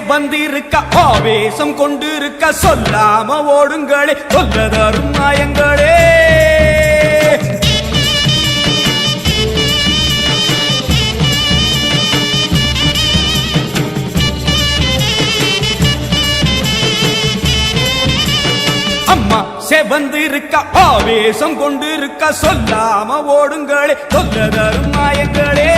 வந்திருக்க ஆவேசம் கொண்டிருக்க சொல்லாம ஓடுங்களே சொல்லதரும் மாயங்களே அம்மா செவந்திருக்க ஆவேசம் கொண்டிருக்க சொல்லாம ஓடுங்களே சொல்லதரும் மாயங்களே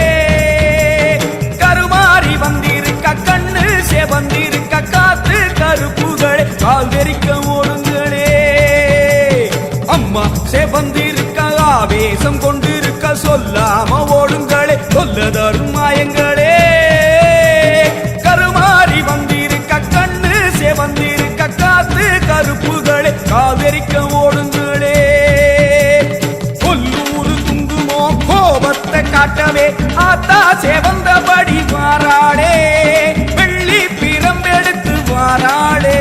கருமாறி வந்திருக்க கண்ணு செவந்திருக்க காத்து கருப்புகளே கால் வெறிக்க ஓடுங்களே அம்மா செவந்திருக்க ஆவேசம் கொண்டிருக்க சொல்லாம ஓடுங்களே சொல்லதரும் மாயங்களே கருமாறி வந்திருக்க கண்ணு செவந்திருக்க காத்து கருப்புகளே காதரிக்க ஓடுங்களே கொல்லூரு துங்குமோ கோபத்தை காட்டவே ஆத்தா செவந்தபடி மாறாளே வெள்ளி பிரம்பெடுத்து மாறாளே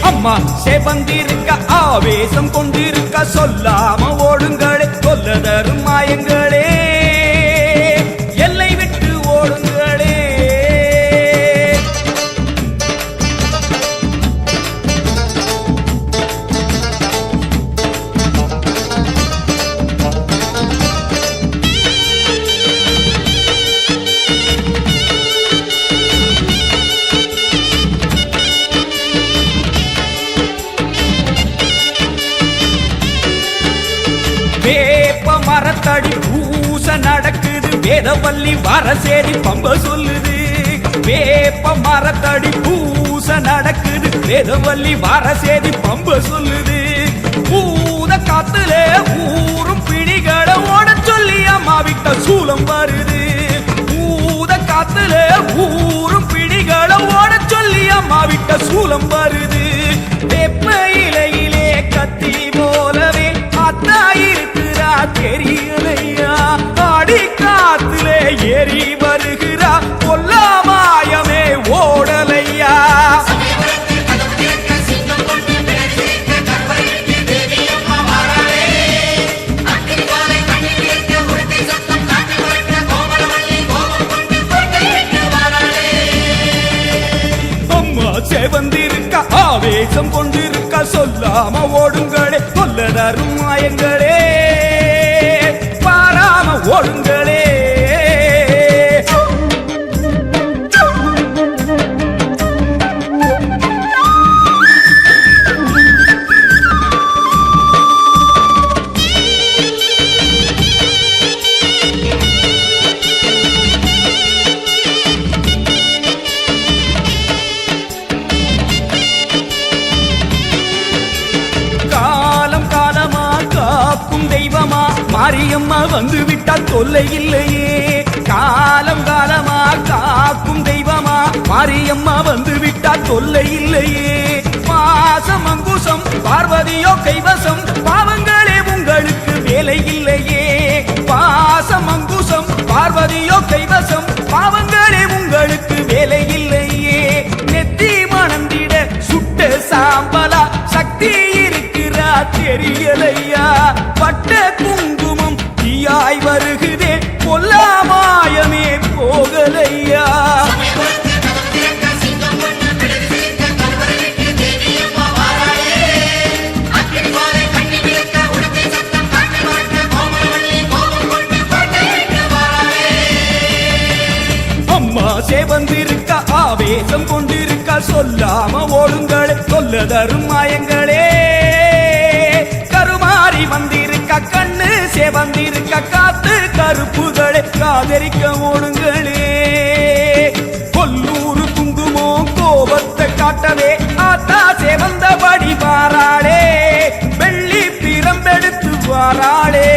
அம்மா செவந்திருக்க ஆவேசம் கொண்டிருக்க சொல்லாம ஓடுங்களே சொல்லதரும் மாயங்களே எல்லை விட்டு ஓடுங்களே வேப்ப மரத்தடி பூச நடக்குது வேதவல்லி வரசேரி பம்ப சொல்லுது வேப்ப மரத்தடி பூச நடக்குது வேதவல்லி வரசேரி பம்ப சொல்லுது பூத காத்துல ஊரும் பிடிகளை ஓட சொல்லி அம்மா விட்ட சூலம் வருது பூத காத்துல ஊரும் பிடிகளை ஓட சொல்லி அம்மா விட்ட சூலம் வருது வேப்ப இலையிலே கத்தி போலவே அத்தா இருக்கிறா தெரியலையா ஆடி காத்திலே ஏறி வருகிறா கொல்லாமாயமே ஓடலையா அம்மா செவந்திருக்க ஆவேசம் கொண்டிருக்க சொல்லாம ஓடுங்களே சொல்லதரும் மாயங்களே பாராம ஓடுங்களே தெய்வமா மாரியம்மா வந்து விட்டால் தொல்லை இல்லையே காலம் காலமா காக்கும் தெய்வமா மாரியம்மா வந்து விட்டால் தொல்லை இல்லையே மாசம் அங்குசம் பார்வதியோ கைவசம் பாவங்களே உங்களுக்கு வேலை இல்லையே பாசம் அங்குசம் பார்வதியோ கைவசம் பாவங்களே உங்களுக்கு வேலை இல்லையே நெத்தி மணந்திட சுட்ட சாம்பலா சக்தி இருக்கிறா தெரியலையா பட்ட குங்குமம் தீயாய் வருகுதே கொல்லாமாயமே போகலையா அம்மா செவந்திருக்க ஆவேசம் கொண்டிருக்க சொல்லாம ஓடுங்களே சொல்லதரும் மாயங்களே கருமாறி வந்திருக்க கண்ணு செவந்திருக்க காத்து கருப்புகளே காதரிக்க ஓடுங்களே கொல்லூரு குங்குமோ கோபத்தை காட்டவே ஆத்தா செவந்தபடி வாராளே வெள்ளி பிரம்பெடுத்து வாராளே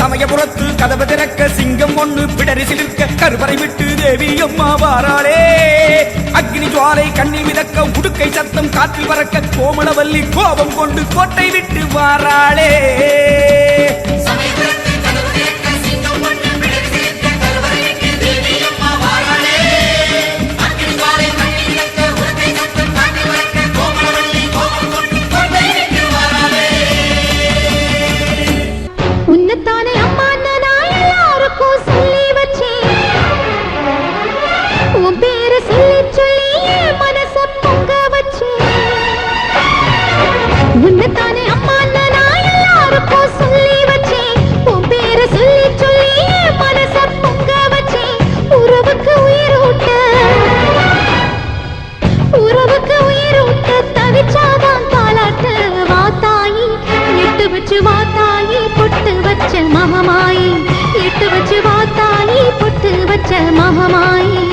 சமயபுரத்து கதவு திறக்க சிங்கம் ஒண்ணு பிடரி சிலிர்க்க கருவறை விட்டு தேவி அம்மா வாராளே அக்னி ஜுவாலை கண்ணி மிதக்க உடுக்கை சத்தம் காற்றில் பறக்க கோமளவல்லி கோபம் கொண்டு கோட்டை விட்டு வாராளே உன்னைத்தானே அம்மா நான் எல்லாருக்கும் சொல்லி வச்சேன். உன் பேரை சொல்லி சொல்லி என் மனச பொங்க வச்சேன். உறவுக்கு உயிரூட்ட தவிச்சாதான் தாலாட்டு. வாத்தாயி எட்டு வச்சு வாத்தாயி பொட்டு வச்ச மகமாயி. எட்டு வச்சு வாத்தாயி பொட்டு வச்ச மகமாயி.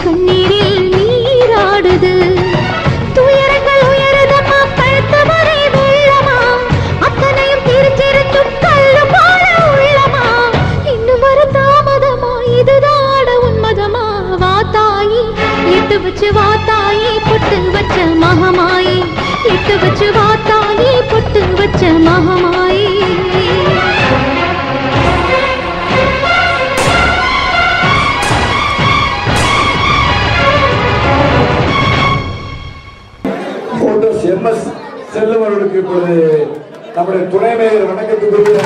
கண்ணீரில் நீராடுது. துயரங்கள் உயருதமா கழுத்து வரை வெள்ளமா. அத்தனையும் தெரிஞ்சிருந்தும் கல்லு போல உள்ளமா. இன்னும் வர தாமதமா இதுதாட உன்மதமா. வாத்தாயி எட்டு வச்சு வாத்தாயி பொட்டு வச்ச மகமாயி. எட்டு வச்சு வாத்தாயி பொட்டு வச்ச மகமாயி. MS செல்லும் அவர்களுக்கு இப்பொழுது நம்முடைய துணை மேயர் வணக்கத்துக்குரிய